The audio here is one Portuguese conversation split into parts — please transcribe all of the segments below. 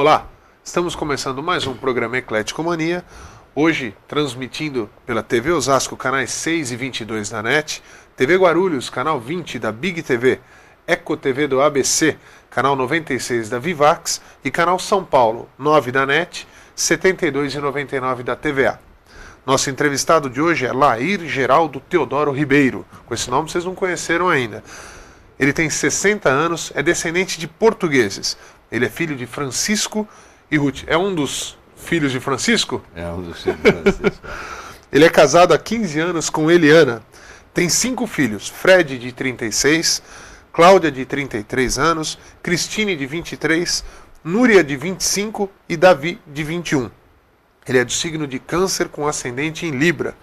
Olá, estamos começando mais um programa Ecléticomania, hoje transmitindo pela TV Osasco, canais 6 e 22 da NET, TV Guarulhos, canal 20 da Big TV, Eco TV do ABC, canal 96 da Vivax e canal São Paulo, 9 da NET, 72 e 99 da TVA. Nosso entrevistado de hoje é Lair Geraldo Teodoro Ribeiro. Com esse nome vocês não conheceram ainda. Ele tem 60 anos, é descendente de portugueses. Ele é filho de Francisco e Ruth. É um dos filhos de Francisco? É um dos filhos de Francisco. Ele é casado há 15 anos com Eliana. Tem 5 filhos. Fred, de 36, Cláudia, de 33 anos, Cristine, de 23, Núria, de 25 e Davi, de 21. Ele é do signo de Câncer com ascendente em Libra.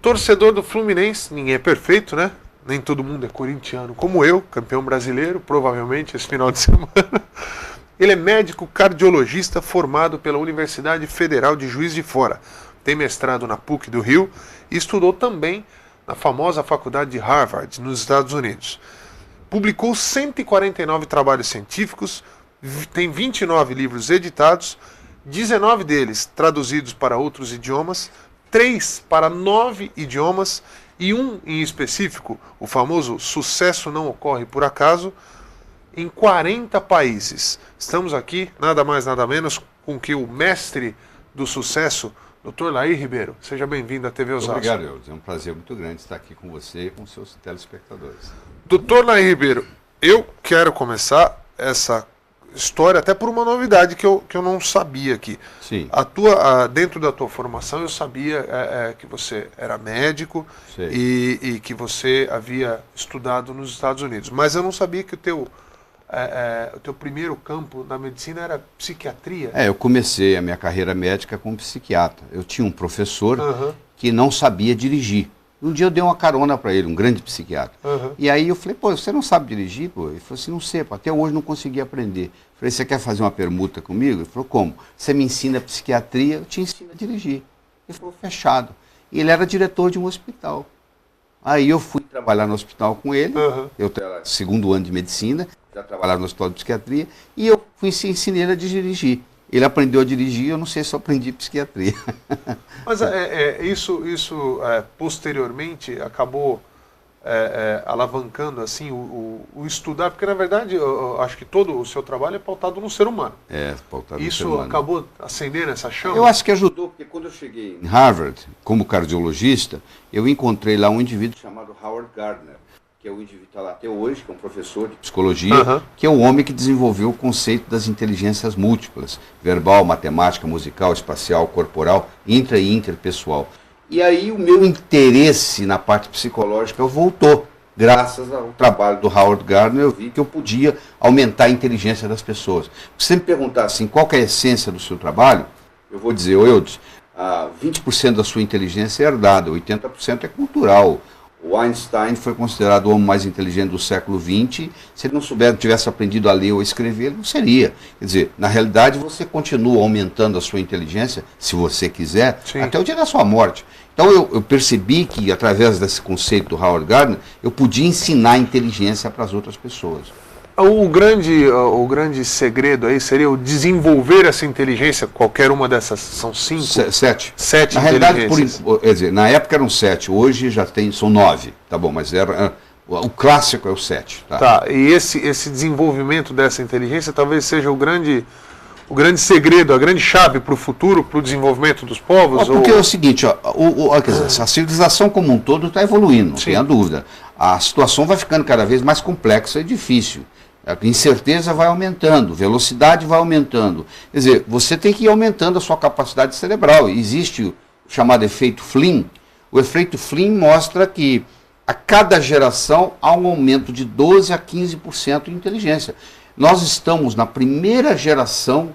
Torcedor do Fluminense, ninguém é perfeito, né? Nem todo mundo é corintiano como eu, campeão brasileiro, provavelmente esse final de semana. Ele é médico cardiologista formado pela Universidade Federal de Juiz de Fora. Tem mestrado na PUC do Rio e estudou também na famosa faculdade de Harvard, nos Estados Unidos. Publicou 149 trabalhos científicos, tem 29 livros editados, 19 deles traduzidos para outros idiomas, 3 para 9 idiomas e um em específico, o famoso Sucesso Não Ocorre Por Acaso, em 40 países. Estamos aqui, nada mais nada menos, com que o mestre do sucesso, Dr. Lair Ribeiro. Seja bem-vindo à TV Osasco. Obrigado, Eudes. É um prazer muito grande estar aqui com você e com seus telespectadores. Dr. Lair Ribeiro, eu quero começar essa história até por uma novidade que eu não sabia aqui. Sim. Dentro da tua formação eu sabia que você era médico e que você havia estudado nos Estados Unidos, mas eu não sabia que o teu primeiro campo na medicina era psiquiatria. Eu comecei a minha carreira médica como psiquiatra. Eu tinha um professor que não sabia dirigir. Um dia eu dei uma carona para ele, um grande psiquiatra. E aí eu falei, você não sabe dirigir? Ele falou assim, não sei, até hoje não consegui aprender. Eu falei, você quer fazer uma permuta comigo? Ele falou, como? Você me ensina psiquiatria, eu te ensino a dirigir. Ele falou, fechado. E ele era diretor de um hospital. Aí eu fui trabalhar no hospital com ele, eu era segundo ano de medicina, já trabalhava no hospital de psiquiatria, e eu ensinei ele a dirigir. Ele aprendeu a dirigir, eu não sei se eu aprendi psiquiatria. Mas isso posteriormente acabou alavancando assim, o estudar, porque na verdade eu acho que todo o seu trabalho é pautado no ser humano. Pautado no ser Isso humano. acabou acendendo essa chama? Eu acho que ajudou, porque quando eu cheguei em Harvard, como cardiologista, eu encontrei lá um indivíduo chamado Howard Gardner, que é o indivíduo que está lá até hoje, que é um professor de psicologia, que é o homem que desenvolveu o conceito das inteligências múltiplas, verbal, matemática, musical, espacial, corporal, intra e interpessoal. E aí o meu interesse na parte psicológica voltou. Graças ao trabalho do Howard Gardner, eu vi que eu podia aumentar a inteligência das pessoas. Se você me perguntar assim, qual que é a essência do seu trabalho, eu vou dizer, Eudes, 20% da sua inteligência é herdada, 80% é cultural. O Einstein foi considerado o homem mais inteligente do século XX. Se ele não tivesse aprendido a ler ou escrever, ele não seria. Quer dizer, na realidade, você continua aumentando a sua inteligência, se você quiser, até o dia da sua morte. Então eu percebi que, através desse conceito do Howard Gardner, eu podia ensinar a inteligência para as outras pessoas. O grande segredo aí seria o desenvolver essa inteligência, qualquer uma dessas, são 5? 7. 7 na realidade, inteligências. Na época eram 7, hoje já são 9, tá bom, mas o clássico é o 7. Tá, e esse desenvolvimento dessa inteligência talvez seja o grande segredo, a grande chave para o futuro, para o desenvolvimento dos povos? Porque é o seguinte, quer dizer, a civilização como um todo está evoluindo, não tenha dúvida. A situação vai ficando cada vez mais complexa e difícil. A incerteza vai aumentando, velocidade vai aumentando. Quer dizer, você tem que ir aumentando a sua capacidade cerebral. Existe o chamado efeito Flynn. O efeito Flynn mostra que a cada geração há um aumento de 12% a 15% de inteligência. Nós estamos na primeira geração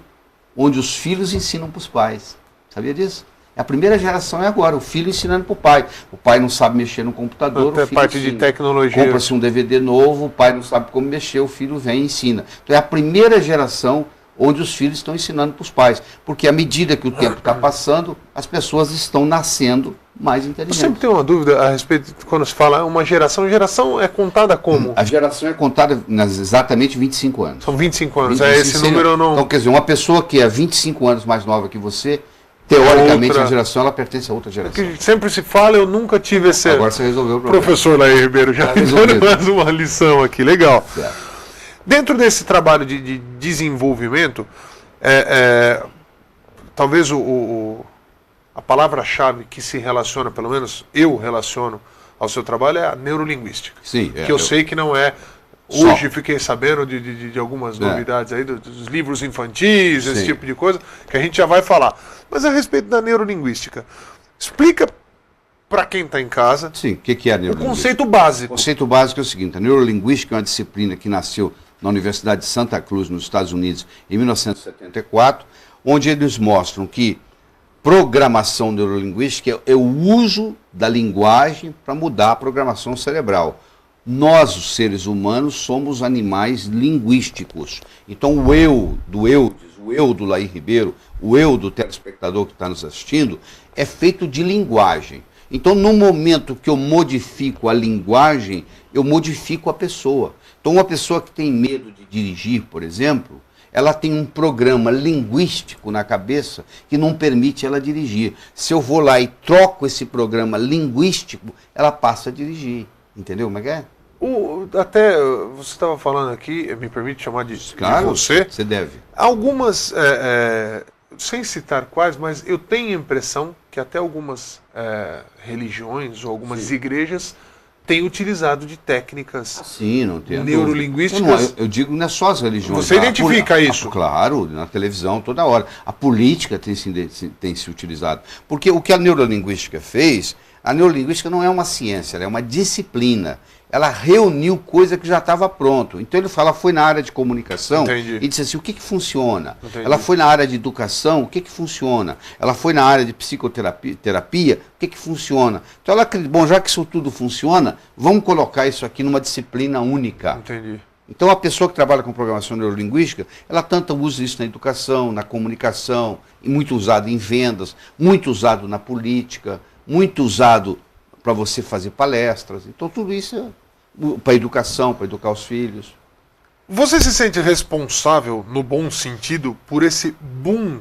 onde os filhos ensinam para os pais. Sabia disso? A primeira geração é agora, o filho ensinando para o pai. O pai não sabe mexer no computador, até o filho parte ensina. De tecnologia. Compra-se um DVD novo, o pai não sabe como mexer, o filho vem e ensina. Então é a primeira geração onde os filhos estão ensinando para os pais. Porque à medida que o tempo está passando, as pessoas estão nascendo mais inteligentes. Eu sempre tenho uma dúvida a respeito, quando se fala uma geração é contada como? A geração é contada nas exatamente 25 anos. São 25 anos, 25, esse número não... Então, quer dizer, uma pessoa que é 25 anos mais nova que você, teoricamente a geração ela pertence a outra geração. Que sempre se fala, eu nunca tive esse... Agora você resolveu o problema. Professor Laí Ribeiro, já me dando mais uma lição aqui, legal. Certo. Dentro desse trabalho de desenvolvimento, talvez a palavra-chave que se relaciona, pelo menos eu relaciono ao seu trabalho, é a neurolinguística. Sim. Que eu sei que não é... Hoje fiquei sabendo de algumas novidades aí, dos livros infantis, esse tipo de coisa, que a gente já vai falar. Mas a respeito da neurolinguística, explica para quem está em casa. Sim, o que é a neurolinguística? O conceito básico. O conceito básico é o seguinte: a neurolinguística é uma disciplina que nasceu na Universidade de Santa Cruz, nos Estados Unidos, em 1974, onde eles mostram que programação neurolinguística é o uso da linguagem para mudar a programação cerebral. Nós, os seres humanos, somos animais linguísticos. Então o eu do Laí Ribeiro, o eu do telespectador que está nos assistindo, é feito de linguagem. Então no momento que eu modifico a linguagem, eu modifico a pessoa. Então uma pessoa que tem medo de dirigir, por exemplo, ela tem um programa linguístico na cabeça que não permite ela dirigir. Se eu vou lá e troco esse programa linguístico, ela passa a dirigir. Entendeu como é que é? Até você estava falando aqui, me permite chamar de você? Você deve. Algumas, sem citar quais, mas eu tenho a impressão que até algumas religiões ou algumas igrejas têm utilizado de técnicas neurolinguísticas. Eu digo não é só as religiões. Você identifica isso? Claro, na televisão toda hora. A política tem se utilizado. Porque o que a neurolinguística fez, a neurolinguística não é uma ciência, ela é uma disciplina. Ela reuniu coisa que já estava pronto. Então ele fala, foi na área de comunicação e disse assim, o que funciona? Entendi. Ela foi na área de educação, o que funciona? Ela foi na área de psicoterapia, o que funciona? Então ela acredita, bom, já que isso tudo funciona, vamos colocar isso aqui numa disciplina única. Entendi. Então a pessoa que trabalha com programação neurolinguística, ela tanto usa isso na educação, na comunicação, muito usado em vendas, muito usado na política, muito usado para você fazer palestras. Então tudo isso é para educação, para educar os filhos. Você se sente responsável, no bom sentido, por esse boom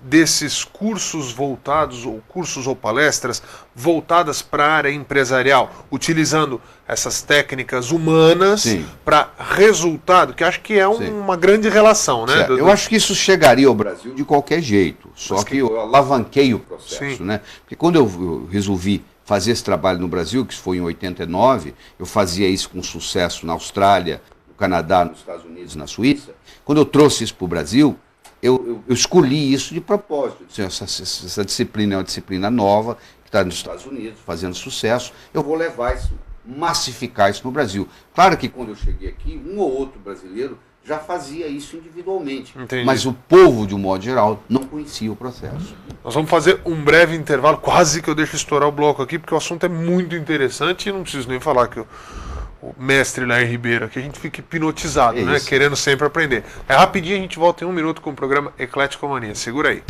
desses cursos voltados, ou cursos ou palestras voltadas para a área empresarial, utilizando essas técnicas humanas para resultado, que acho que é uma grande relação, né? Eu acho que isso chegaria ao Brasil de qualquer jeito, só que eu alavanquei o processo, né? Porque quando eu resolvi fazer esse trabalho no Brasil, que foi em 89, eu fazia isso com sucesso na Austrália, no Canadá, nos Estados Unidos, na Suíça. Quando eu trouxe isso para o Brasil, eu escolhi isso de propósito. Essa disciplina é uma disciplina nova, que está nos Estados Unidos, fazendo sucesso. Eu vou levar isso, massificar isso no Brasil. Claro que quando eu cheguei aqui, um ou outro brasileiro já fazia isso individualmente. Entendi. Mas o povo, de um modo geral, não conhecia o processo. Nós vamos fazer um breve intervalo, quase que eu deixo estourar o bloco aqui, porque o assunto é muito interessante e não preciso nem falar que o mestre Laí Ribeiro, que a gente fica hipnotizado, né? Querendo sempre aprender. Rapidinho, a gente volta em 1 minuto com o programa Eclético Mania. Segura aí.